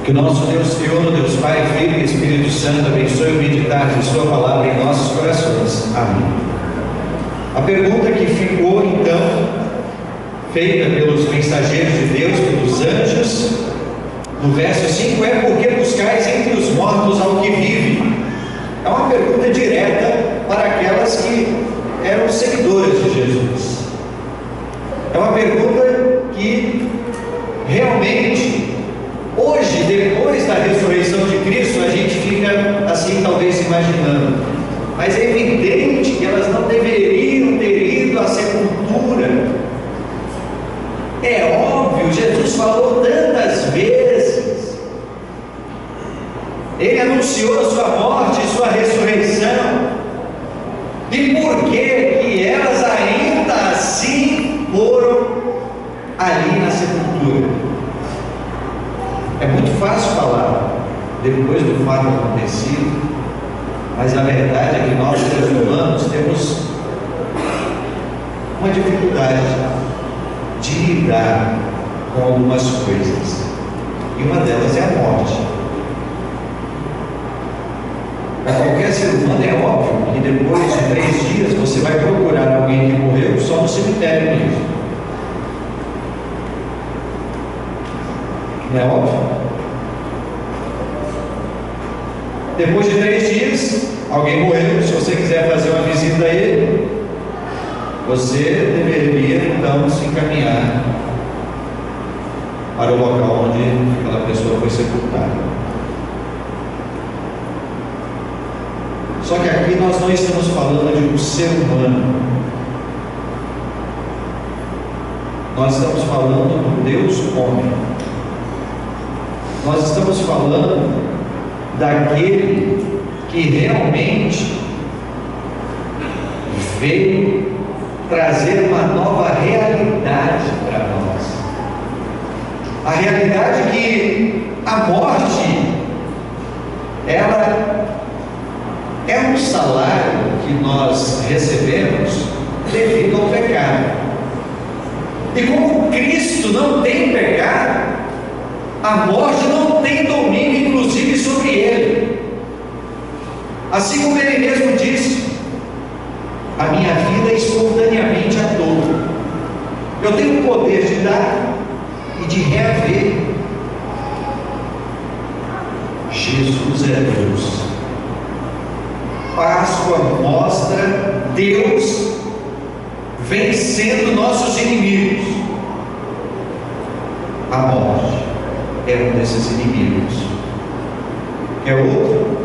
Que o nosso Deus Triuno, Deus Pai, Filho e Espírito Santo abençoe o meditar de Sua palavra em nossos corações. Amém. A pergunta que ficou então feita pelos mensageiros de Deus, pelos anjos, no verso 5 é: por que buscais entre os mortos ao que vive? É uma pergunta direta para aquelas que eram seguidoras de Jesus. É uma pergunta que realmente, hoje, depois da ressurreição de Cristo, a gente fica assim talvez imaginando, mas é evidente que elas não deveriam ter ido à sepultura. É óbvio, Jesus falou tantas vezes, Ele anunciou a sua morte e sua ressurreição, e por que elas ainda assim foram ali na sepultura? É muito fácil falar depois do fato acontecido, mas a verdade é que nós, seres humanos, temos uma dificuldade de lidar com algumas coisas, e uma delas é a morte. Para qualquer ser humano é óbvio que depois de 3 dias você vai procurar alguém que morreu só no cemitério mesmo. Não é óbvio? Depois de 3 dias, alguém morreu. Se você quiser fazer uma visita a ele, você deveria então se encaminhar para o local onde aquela pessoa foi sepultada. Só que aqui nós não estamos falando de um ser humano, nós estamos falando do Deus homem. Nós estamos falando daquele que realmente veio trazer uma nova realidade para nós. A realidade que a morte, ela é um salário que nós recebemos devido ao pecado. E como Cristo não tem pecado, a morte não tem domínio, inclusive, sobre ele. Assim como ele mesmo disse: a minha vida é espontaneamente a toda. Eu tenho o poder de dar e de reaver. Jesus é Deus. Páscoa mostra Deus vencendo nossos inimigos. A morte é um desses inimigos. É outro?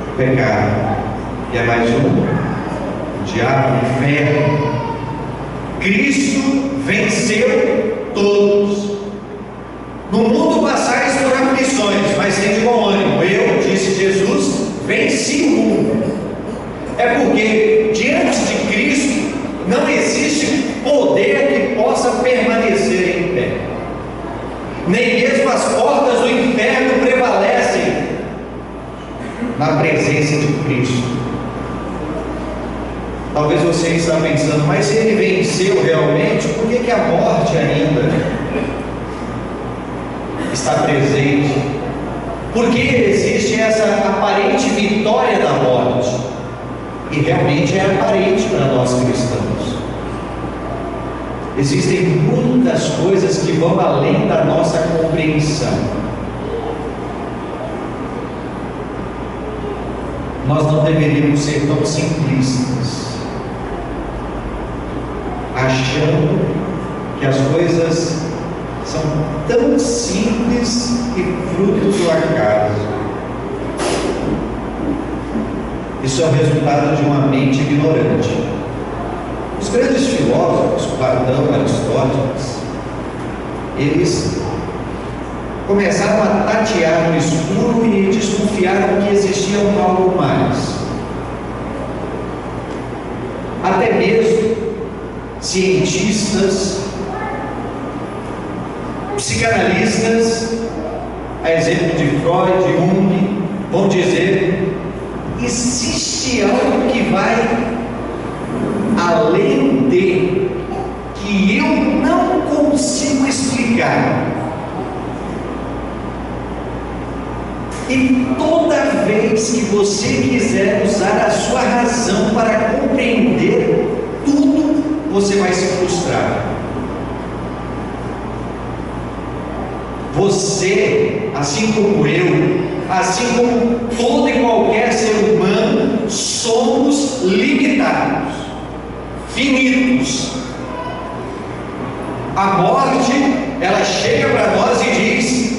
O pecado. E é mais um: o diabo, o inferno. Cristo venceu todos. No mundo passais por aflições, mas tende bom ânimo. Eu, disse Jesus, venci o mundo. É porque diante de Cristo não existe poder que possa permanecer em pé. Nem mesmo as portas do inferno prevalecem na presença de Cristo. Talvez você está pensando: mas se ele venceu realmente, por que a morte ainda está presente? Por que existe essa aparente vitória da morte? E realmente é aparente para nós cristãos. Existem muitas coisas que vão além da nossa compreensão. Nós não deveríamos ser tão simplistas, achando que as coisas são tão simples e fruto do acaso. Isso é o resultado de uma mente ignorante. Os grandes filósofos, Platão, Aristóteles, eles começaram a tatear no escuro e desconfiaram que existia algo mais. Até mesmo cientistas, psicanalistas, a exemplo de Freud, Jung, vão dizer: existe algo que vai além de, que eu não consigo explicar. E toda vez que você quiser usar a sua razão para compreender tudo, você vai se frustrar. Você, assim como eu, assim como todo e qualquer ser humano, somos limitados, finitos. A morte, ela chega para nós e diz: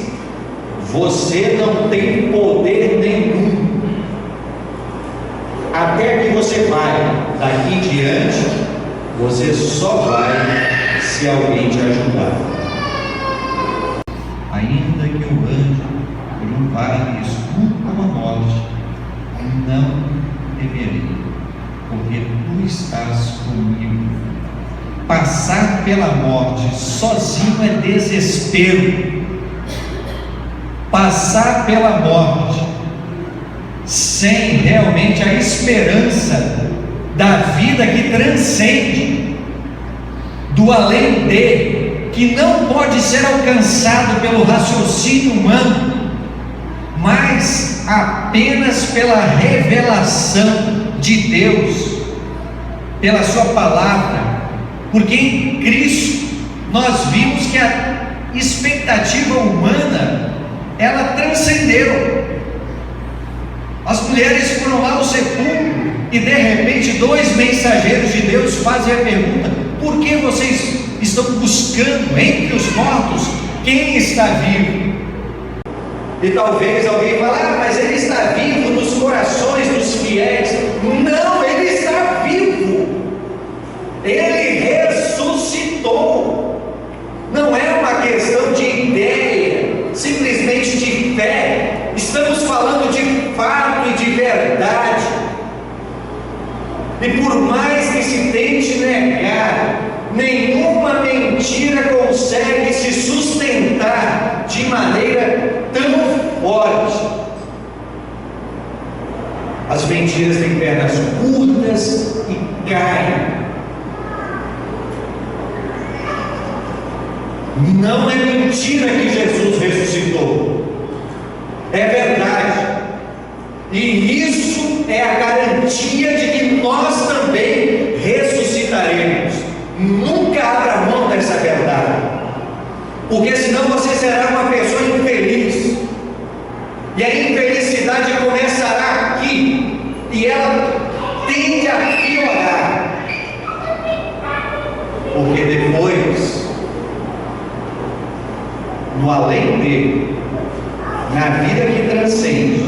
você não tem poder nenhum. Até que você vai, daqui em diante, você só vai se alguém te ajudar. Ainda que eu ande por um vale escuro como a morte, não temerei, porque tu estás comigo. Passar pela morte sozinho é desespero. Passar pela morte sem realmente a esperança da vida que transcende, do além de, que não pode ser alcançado pelo raciocínio humano, mas apenas pela revelação de Deus, pela sua palavra. Porque em Cristo nós vimos que a expectativa humana, ela transcendeu. As mulheres foram lá ao sepulcro e de repente 2 mensageiros de Deus fazem a pergunta: por que vocês estão buscando entre os mortos quem está vivo? E talvez alguém fale: mas ele está vivo nos corações dos fiéis. Não, ele está vivo. Ele ressuscitou. Não é uma questão de ideia, simplesmente de fé. Estamos falando de fato e de verdade. E por mais que se tente negar, nenhuma mentira consegue se sustentar de maneira tão forte. As mentiras têm pernas curtas e caem. Não é mentira que Jesus ressuscitou, é verdade, e isso é a garantia de que nós também ressuscitaremos. Nunca abra mão dessa verdade, porque senão você será uma pessoa infeliz, e a infelicidade começará aqui, e ela tende a piorar, porque depois, no além dele, na vida que transcende,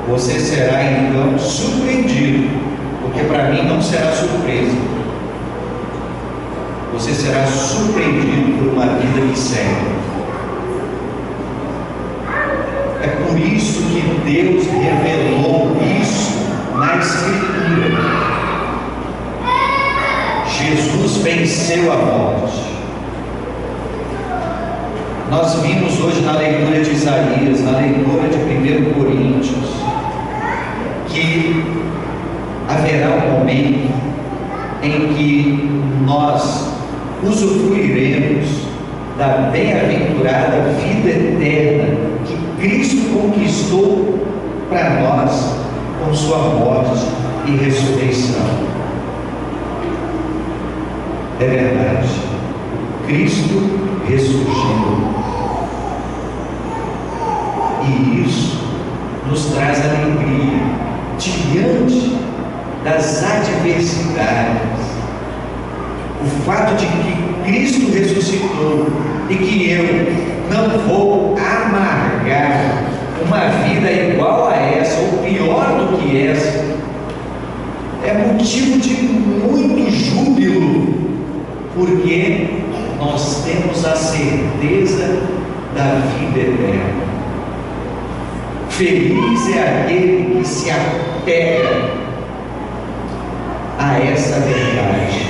você será então surpreendido, porque para mim não será surpresa. Você será surpreendido por uma vida que segue. É por isso que Deus revelou isso na Escritura. Jesus venceu a morte. Nós vimos hoje na leitura de Isaías, na leitura de 1 Coríntios, que haverá um momento em que nós usufruiremos da bem-aventurada vida eterna que Cristo conquistou para nós com sua morte e ressurreição. É verdade, Cristo ressurgiu, e isso nos traz alegria diante das adversidades. O fato de que Cristo ressuscitou e que eu não vou amargar uma vida igual a essa ou pior do que essa é motivo de muito júbilo, porque nós temos a certeza da vida eterna. Feliz é aquele que se apega a essa verdade.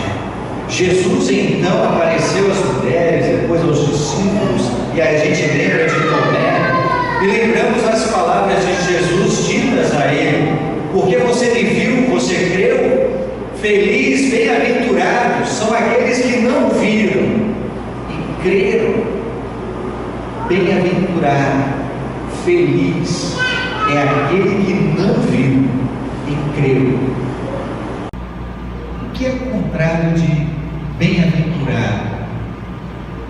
Jesus então apareceu às mulheres, depois aos discípulos, e a gente lembra de Tomé, e lembramos as palavras de Jesus ditas a ele: porque você me viu, você creu? Feliz, bem-aventurados são aqueles que não viram e creram. Bem-aventurado. feliz é aquele que não viu e creu. O que é o contrário de bem-aventurado?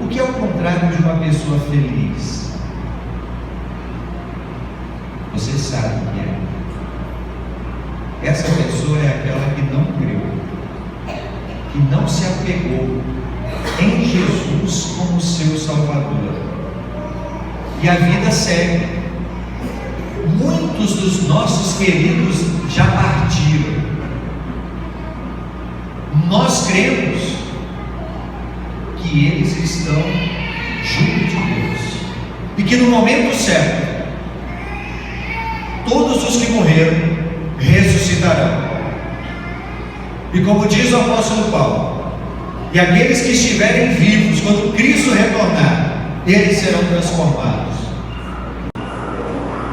O que é o contrário de uma pessoa feliz? Você sabe o que é. Essa pessoa é aquela que não creu, que não se apegou em Jesus como seu Salvador. E a vida segue. Muitos dos nossos queridos já partiram. Nós cremos que eles estão junto de Deus e que no momento certo todos os que morreram ressuscitarão. E como diz o apóstolo Paulo, e aqueles que estiverem vivos quando Cristo retornar, eles serão transformados.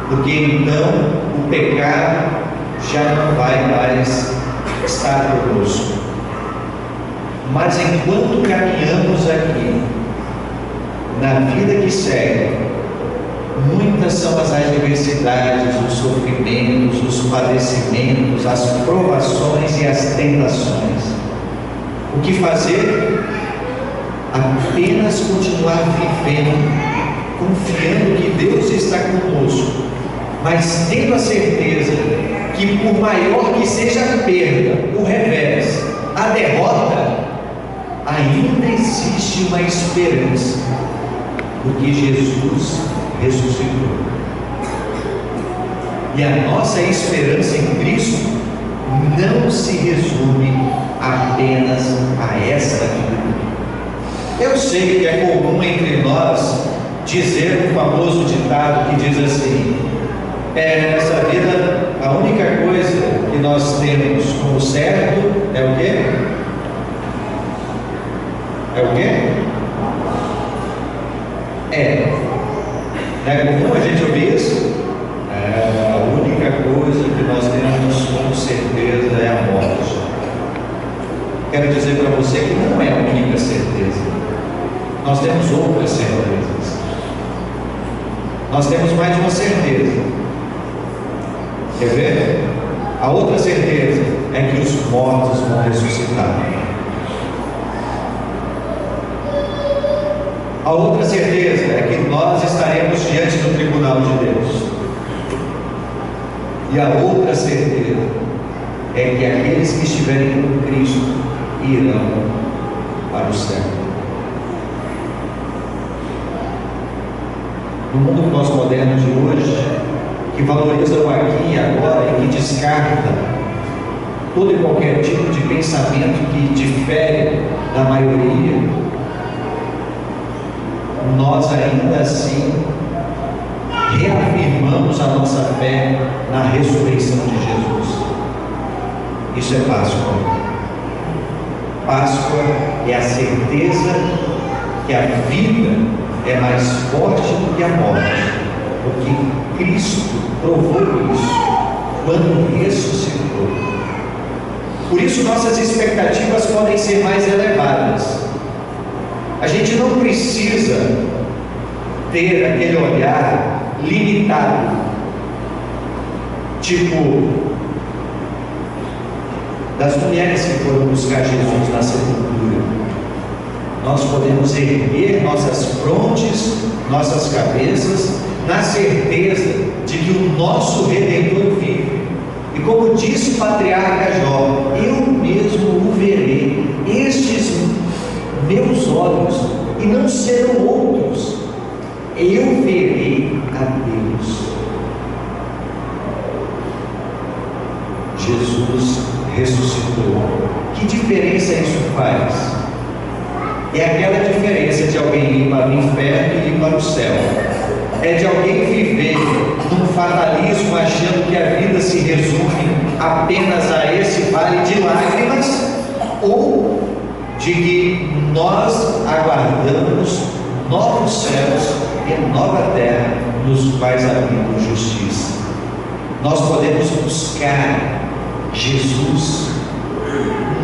Porque então o pecado já não vai mais estar conosco. Mas enquanto caminhamos aqui, na vida que segue, muitas são as adversidades, os sofrimentos, os padecimentos, as provações e as tentações. O que fazer? Apenas continuar vivendo, confiando que Deus está conosco, mas tendo a certeza que por maior que seja a perda, o revés, a derrota, ainda existe uma esperança, porque Jesus ressuscitou. E a nossa esperança em Cristo não se resume apenas a esta vida. Eu sei que é comum entre nós dizer um famoso ditado que diz assim: nessa vida a única coisa que nós temos como certo é o quê? É o quê? Não é comum a gente ouvir isso? A única coisa que nós temos com certeza é a morte. Quero dizer para você que não é a única certeza. Nós temos outras certezas. Nós temos mais de uma certeza. Quer ver? A outra certeza é que os mortos vão ressuscitar. A outra certeza é que nós estaremos diante do tribunal de Deus. E a outra certeza é que aqueles que estiverem com Cristo irão para o céu. No mundo pós-moderno de hoje, que valoriza o aqui e agora e que descarta todo e qualquer tipo de pensamento que difere da maioria, nós ainda assim reafirmamos a nossa fé na ressurreição de Jesus. Isso é Páscoa. Páscoa é a certeza que a vida é mais forte do que a morte, porque Cristo provou isso quando ressuscitou. Por isso nossas expectativas podem ser mais elevadas. A gente não precisa ter aquele olhar limitado, tipo das mulheres que foram buscar Jesus na sepultura. Nós podemos erguer nossas frontes, nossas cabeças, na certeza de que o nosso Redentor vive. E como disse o patriarca Jó, eu mesmo o verei, estes meus olhos, e não serão outros, eu verei a Deus. Jesus ressuscitou. Que diferença isso faz? É aquela diferença de alguém ir para o inferno e ir para o céu. É de alguém viver num fatalismo achando que a vida se resume apenas a esse vale de lágrimas, ou de que nós aguardamos novos céus e nova terra nos quais habita justiça. Nós podemos buscar Jesus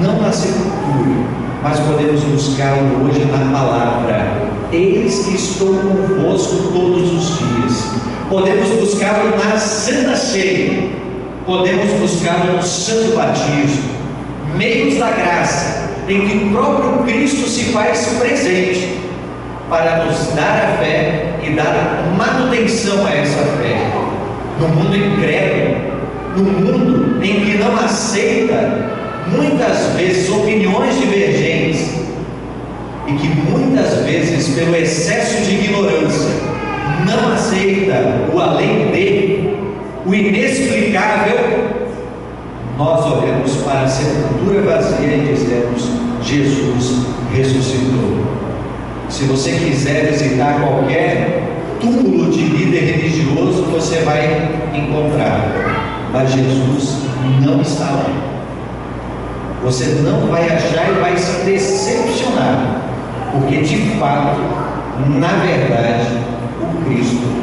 não na sepultura, mas podemos buscá-lo hoje na palavra. Eis que estou convosco todos os dias. Podemos Santa Ceia, podemos buscar um santo batismo, meios da graça, em que o próprio Cristo se faz presente para nos dar a fé e dar manutenção a essa fé. No mundo incrédulo, no mundo em que não aceita muitas vezes opiniões divergentes, e que muitas vezes, pelo excesso de ignorância, não aceita o além de, o inexplicável, nós olhamos para a sepultura vazia e dizemos: Jesus ressuscitou. Se você quiser visitar qualquer túmulo de líder religioso, você vai encontrar, mas Jesus não está lá. Você não vai achar e vai se decepcionar, porque de fato, na verdade, o Cristo